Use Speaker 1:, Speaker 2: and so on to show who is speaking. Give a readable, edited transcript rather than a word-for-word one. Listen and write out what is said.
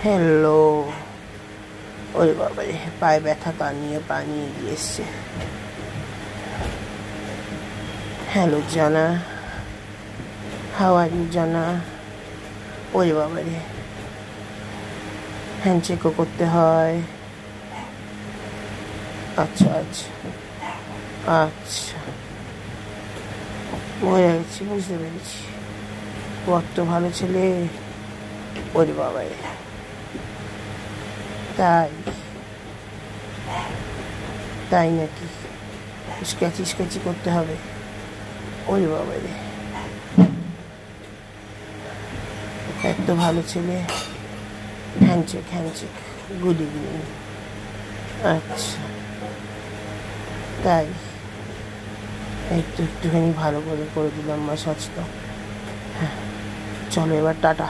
Speaker 1: Hello. ওরে বাবারে, পায়ে ব্যথা, পা নিয়ে এগিয়ে এসছে। হ্যালো জানা, হাউ আর ইউ জানা? ওরে বাবারে, হ্যান্ডশেকও করতে হয়। আচ্ছা আচ্ছা আচ্ছা, বুঝে গেছি, বুঝতে পেরেছি। কত ভালো ছেলে। ওরে বাবারে, তাই তাই নাকি? স্ক্যাচি করতে হবে? ওরে বাবারে, এত ভালো ছেলে। Handshake, good evening. আচ্ছা, তাই একটুখানি ভালো করে দিলাম মাসাজটা। হ্যাঁ, চলো এবার টাটা।